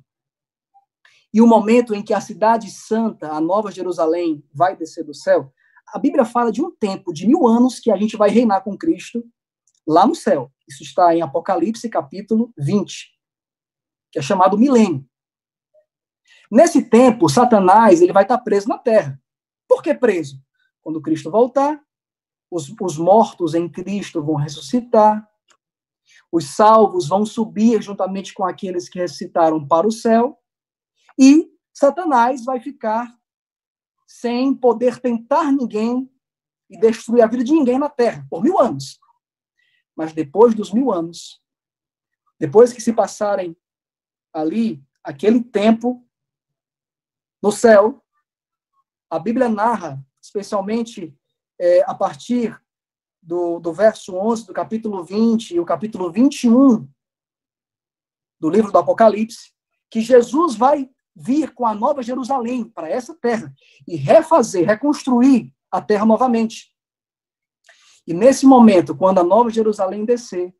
[SPEAKER 2] e o momento em que a cidade santa, a Nova Jerusalém, vai descer do céu, a Bíblia fala de um tempo de 1000 anos que a gente vai reinar com Cristo lá no céu. Isso está em Apocalipse, capítulo 20, que é chamado milênio. Nesse tempo, Satanás ele vai estar preso na terra. Por que preso? Quando Cristo voltar, os mortos em Cristo vão ressuscitar, os salvos vão subir juntamente com aqueles que ressuscitaram para o céu, e Satanás vai ficar sem poder tentar ninguém e destruir a vida de ninguém na terra, por 1000 anos. Mas depois dos 1000 anos, depois que se passarem ali aquele tempo no céu, a Bíblia narra, especialmente a partir do verso 11 do capítulo 20 e o capítulo 21 do livro do Apocalipse, que Jesus vai vir com a Nova Jerusalém para essa terra e reconstruir a terra novamente. E nesse momento, quando a Nova Jerusalém descer,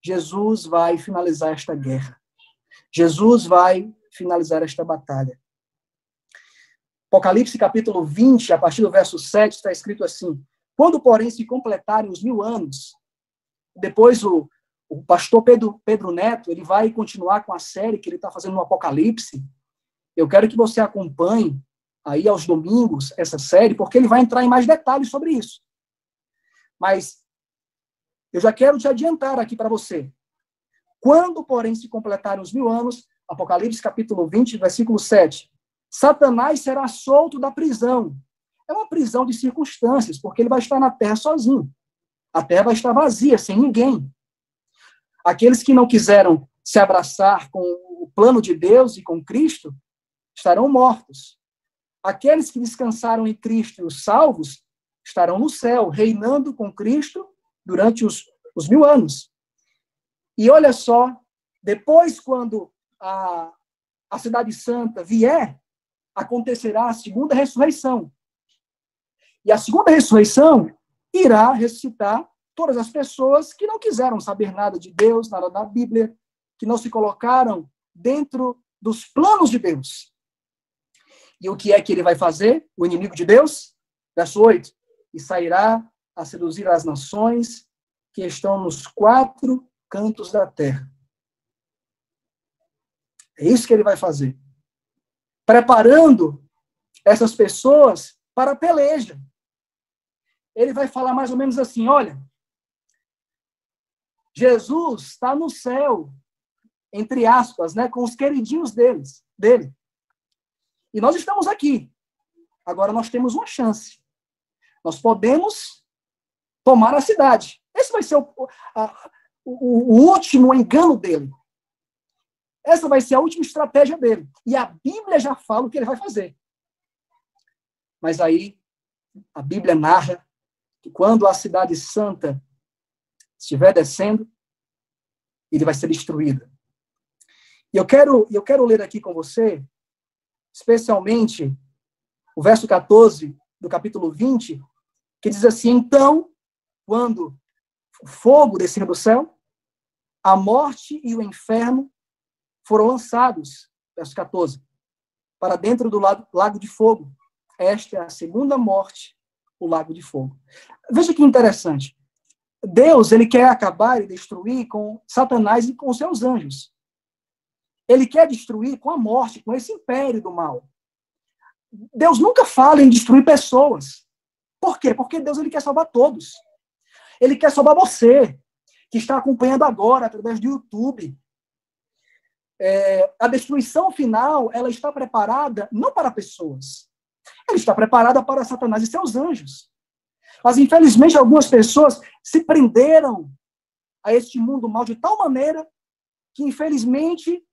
[SPEAKER 2] Jesus vai finalizar esta guerra. Jesus vai finalizar esta batalha. Apocalipse capítulo 20, a partir do verso 7, está escrito assim: quando, porém, se completarem os 1000 anos, depois o pastor Pedro Neto, ele vai continuar com a série que ele está fazendo no Apocalipse. Eu quero que você acompanhe aí aos domingos essa série, porque ele vai entrar em mais detalhes sobre isso. Mas eu já quero te adiantar aqui para você. Quando, porém, se completarem os 1000 anos, Apocalipse capítulo 20, versículo 7, Satanás será solto da prisão. É uma prisão de circunstâncias, porque ele vai estar na terra sozinho. A terra vai estar vazia, sem ninguém. Aqueles que não quiseram se abraçar com o plano de Deus e com Cristo estarão mortos. Aqueles que descansaram em Cristo e os salvos estarão no céu, reinando com Cristo durante os 1000 anos. E olha só, depois, quando a Cidade Santa vier, acontecerá a segunda ressurreição. E a segunda ressurreição irá ressuscitar todas as pessoas que não quiseram saber nada de Deus, nada da Bíblia, que não se colocaram dentro dos planos de Deus. E o que é que ele vai fazer? O inimigo de Deus? Verso 8. E sairá a seduzir as nações que estão nos 4 cantos da terra. É isso que ele vai fazer. Preparando essas pessoas para a peleja. Ele vai falar mais ou menos assim, olha, Jesus está no céu, entre aspas, né, com os queridinhos dele. E nós estamos aqui. Agora nós temos uma chance. Nós podemos tomar a cidade. Esse vai ser o último engano dele. Essa vai ser a última estratégia dele. E a Bíblia já fala o que ele vai fazer. Mas aí, a Bíblia narra que quando a cidade santa estiver descendo, ele vai ser destruído. E eu quero ler aqui com você, especialmente o verso 14 do capítulo 20, que diz assim, então, quando o fogo descer do céu, a morte e o inferno foram lançados, verso 14, para dentro do lago de fogo. Esta é a segunda morte, o lago de fogo. Veja que interessante. Deus, ele quer acabar e destruir com Satanás e com seus anjos. Ele quer destruir com a morte, com esse império do mal. Deus nunca fala em destruir pessoas. Por quê? Porque Deus, ele quer salvar todos. Ele quer salvar você, que está acompanhando agora através do YouTube. A destruição final, ela está preparada não para pessoas. Ela está preparada para Satanás e seus anjos. Mas, infelizmente, algumas pessoas se prenderam a este mundo mal de tal maneira que, infelizmente,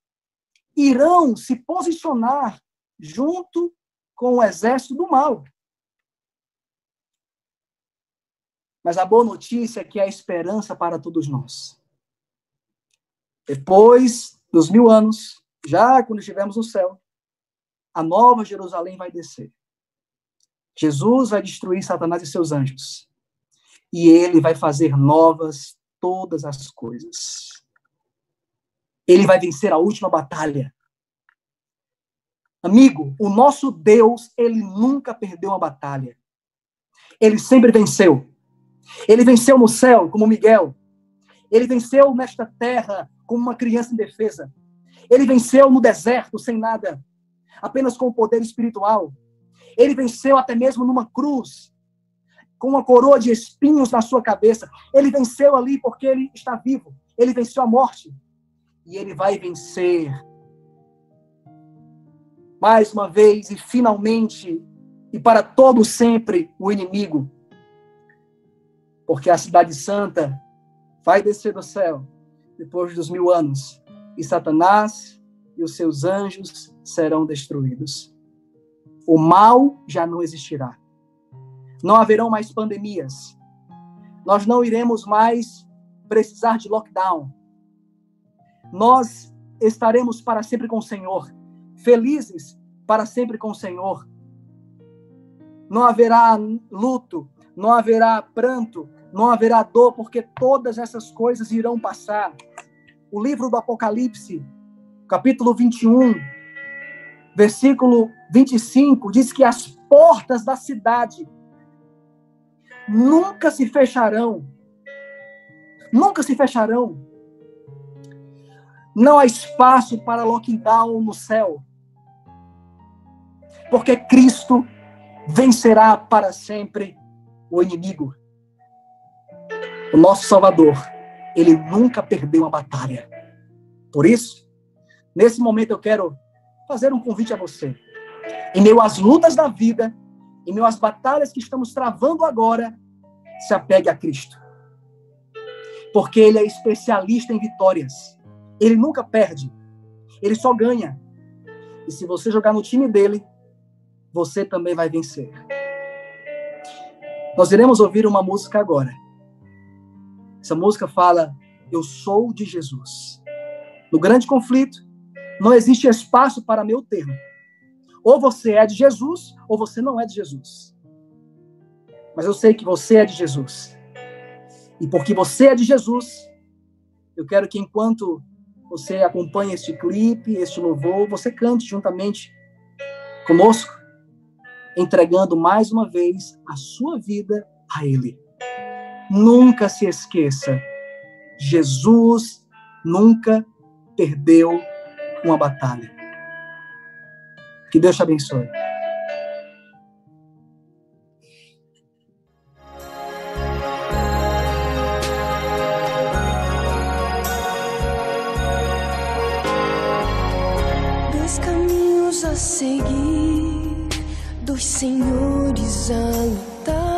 [SPEAKER 2] irão se posicionar junto com o exército do mal. Mas a boa notícia é que há esperança para todos nós. Depois dos 1000 anos, já quando estivermos no céu, a nova Jerusalém vai descer. Jesus vai destruir Satanás e seus anjos. E ele vai fazer novas todas as coisas. Ele vai vencer a última batalha. Amigo, o nosso Deus, ele nunca perdeu uma batalha. Ele sempre venceu. Ele venceu no céu, como Miguel. Ele venceu nesta terra, como uma criança indefesa. Ele venceu no deserto, sem nada, apenas com o poder espiritual. Ele venceu até mesmo numa cruz, com uma coroa de espinhos na sua cabeça. Ele venceu ali porque ele está vivo. Ele venceu a morte. E ele vai vencer mais uma vez e finalmente e para todo sempre o inimigo. Porque a cidade santa vai descer do céu depois dos 1000 anos. E Satanás e os seus anjos serão destruídos. O mal já não existirá. Não haverão mais pandemias. Nós não iremos mais precisar de lockdown. Nós estaremos para sempre com o Senhor. Felizes para sempre com o Senhor. Não haverá luto, não haverá pranto, não haverá dor, porque todas essas coisas irão passar. O livro do Apocalipse, capítulo 21, versículo 25, diz que as portas da cidade nunca se fecharão. Nunca se fecharão. Não há espaço para lockdown no céu. Porque Cristo vencerá para sempre o inimigo. O nosso Salvador, ele nunca perdeu uma batalha. Por isso, nesse momento eu quero fazer um convite a você. Em meio às lutas da vida, em meio às batalhas que estamos travando agora, se apegue a Cristo. Porque Ele é especialista em vitórias. Ele nunca perde. Ele só ganha. E se você jogar no time dele, você também vai vencer. Nós iremos ouvir uma música agora. Essa música fala: eu sou de Jesus. No grande conflito, não existe espaço para meu termo. Ou você é de Jesus, ou você não é de Jesus. Mas eu sei que você é de Jesus. E porque você é de Jesus, eu quero que enquanto você acompanha este clipe, este louvor, você cante juntamente conosco, entregando mais uma vez a sua vida a Ele. Nunca se esqueça, Jesus nunca perdeu uma batalha. Que Deus te abençoe.
[SPEAKER 3] Dois caminhos a seguir, dois senhores a lutar.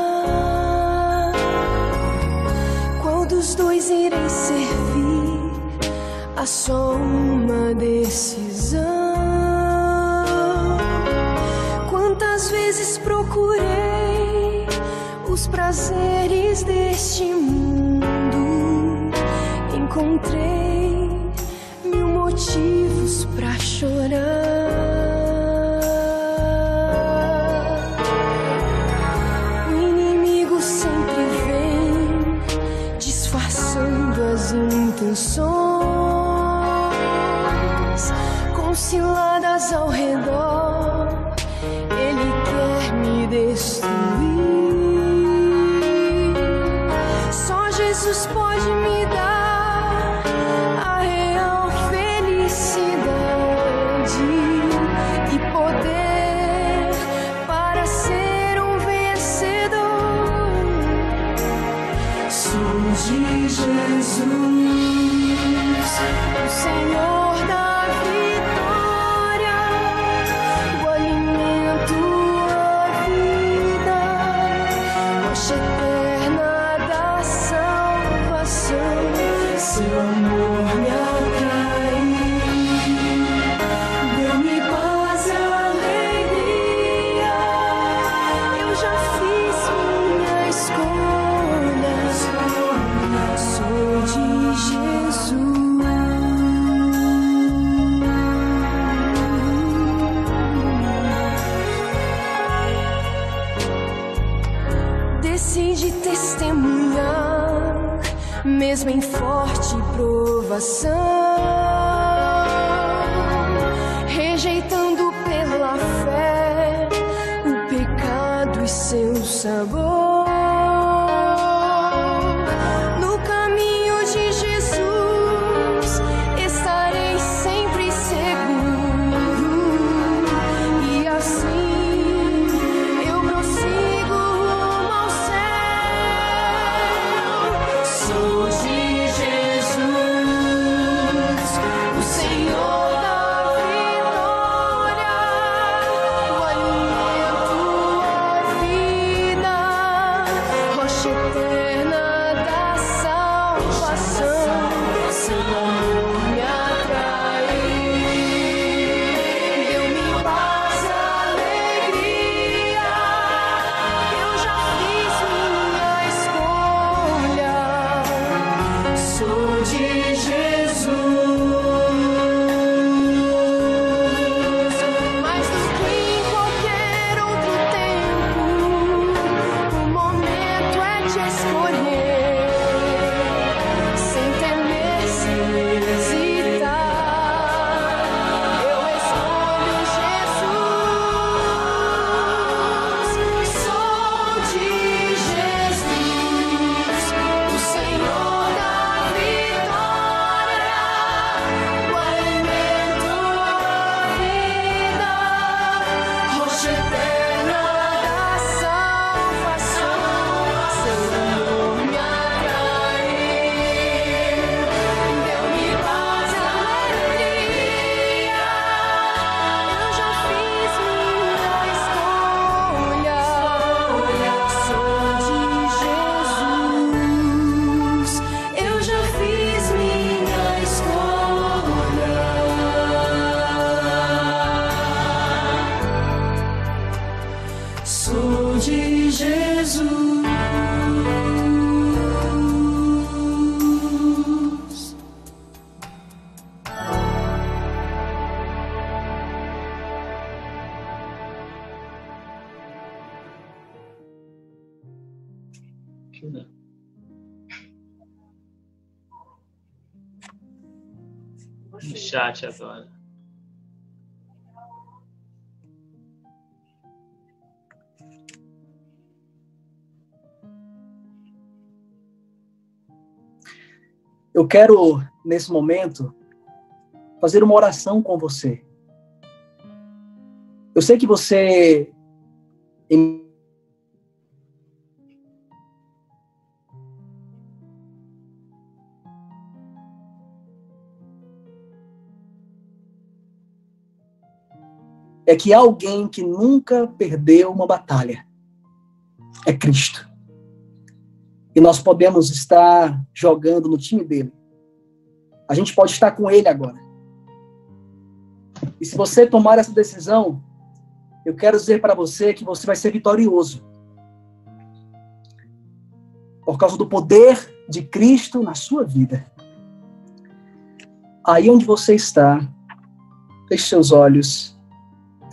[SPEAKER 3] Qual dos dois irei servir? Há só uma decisão. Quantas vezes procurei os prazeres deste mundo, encontrei 1000 motivos pra chorar. O inimigo sempre vem disfarçando as intenções, com ciladas ao redor, ele quer me destruir. Só Jesus pode me dar a real felicidade e poder para ser um vencedor. Sou de Jesus, o Senhor da vitória, o alimento, a vida, rocha eterna da salvação. Seu amor me atraiu, deu-me paz e alegria. Eu já fiz minha escolha, sou de Jesus. Decide testemunhar, mesmo em forte provação, rejeitando pela fé o pecado e seu sabor. No caminho de Jesus estarei sempre seguro, e assim eu prossigo rumo ao céu. Sou de Jesus, o Senhor da vitória, o alimento, a vida,
[SPEAKER 1] No chat agora.
[SPEAKER 2] Eu quero, nesse momento, fazer uma oração com você. Eu sei que você é que alguém que nunca perdeu uma batalha é Cristo. E nós podemos estar jogando no time dele. A gente pode estar com ele agora. E se você tomar essa decisão, eu quero dizer para você que você vai ser vitorioso. Por causa do poder de Cristo na sua vida. Aí onde você está, feche seus olhos.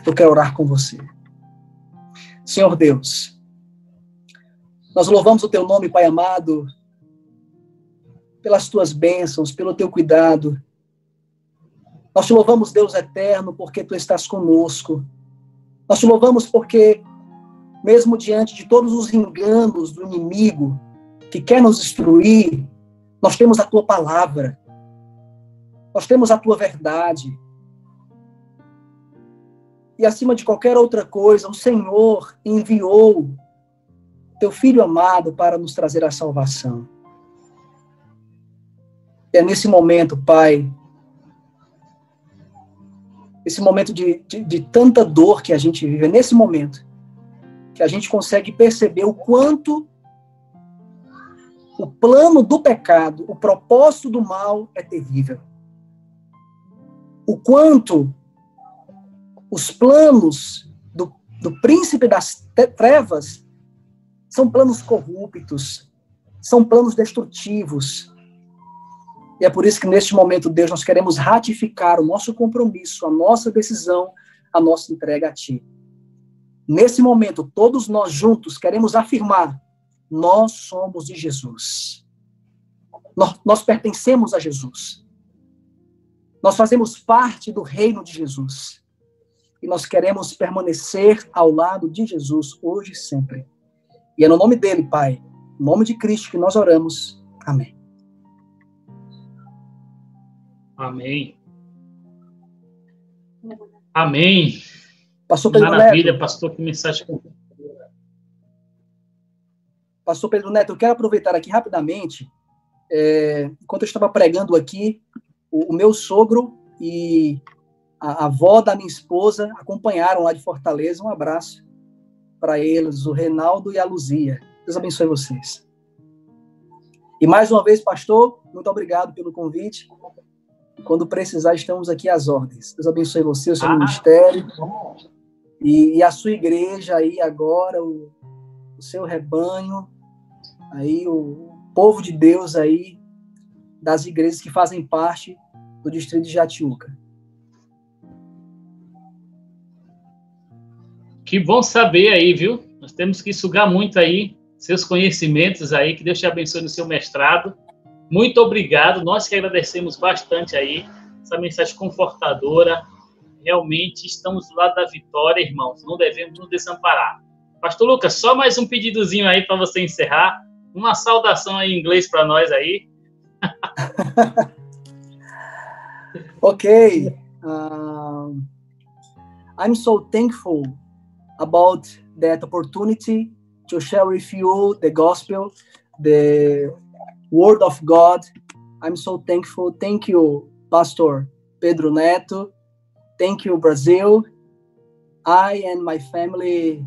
[SPEAKER 2] Eu quero orar com você. Senhor Deus, nós louvamos o teu nome, Pai amado, pelas tuas bênçãos, pelo teu cuidado. Nós te louvamos, Deus eterno, porque tu estás conosco. Nós te louvamos porque, mesmo diante de todos os enganos do inimigo que quer nos destruir, nós temos a tua palavra. Nós temos a tua verdade. E acima de qualquer outra coisa, o Senhor enviou teu Filho amado para nos trazer a salvação. É nesse momento, Pai, esse momento de tanta dor que a gente vive, é nesse momento que a gente consegue perceber o quanto o plano do pecado, o propósito do mal é terrível. O quanto os planos do príncipe das trevas são planos corruptos, são planos destrutivos. E é por isso que neste momento, Deus, nós queremos ratificar o nosso compromisso, a nossa decisão, a nossa entrega a Ti. Nesse momento, todos nós juntos queremos afirmar, nós somos de Jesus. Nós pertencemos a Jesus. Nós fazemos parte do reino de Jesus. E nós queremos permanecer ao lado de Jesus hoje e sempre. E é no nome dele, Pai, no nome de Cristo que nós oramos. Amém.
[SPEAKER 1] Amém. Amém.
[SPEAKER 2] Pastor Pedro
[SPEAKER 1] Maravilha,
[SPEAKER 2] Neto.
[SPEAKER 1] pastor, que mensagem.
[SPEAKER 2] Pastor Pedro Neto, eu quero aproveitar aqui rapidamente, enquanto eu estava pregando aqui, o meu sogro e a avó da minha esposa acompanharam lá de Fortaleza. Um abraço para eles, o Reinaldo e a Luzia. Deus abençoe vocês. E mais uma vez, pastor, muito obrigado pelo convite. Quando precisar, estamos aqui às ordens. Deus abençoe você, o seu ministério e a sua igreja aí agora, o seu rebanho, aí o povo de Deus aí, das igrejas que fazem parte do distrito de Jatiuca.
[SPEAKER 1] Que bom saber aí, viu? Nós temos que sugar muito aí seus conhecimentos aí, que Deus te abençoe no seu mestrado. Muito obrigado, nós que agradecemos bastante aí, essa mensagem confortadora. Realmente estamos do lado da vitória, irmãos, não devemos nos desamparar. Pastor Lucas, só mais um pedidozinho aí para você encerrar, uma saudação aí em inglês para nós aí.
[SPEAKER 2] Okay, I'm so thankful about that opportunity to share with you the gospel, the word of God. I'm so thankful. Thank you, Pastor Pedro Neto. Thank you, Brazil. I and my family,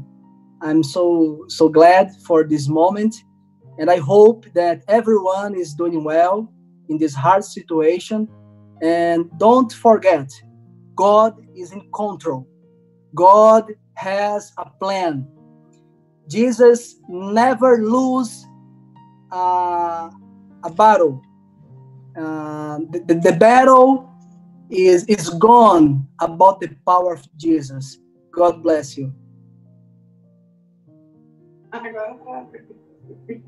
[SPEAKER 2] I'm so glad for this moment. And I hope that everyone is doing well in this hard situation. And don't forget, God is in control. God has a plan. Jesus never lose a battle. The battle is gone about the power of Jesus. God bless you.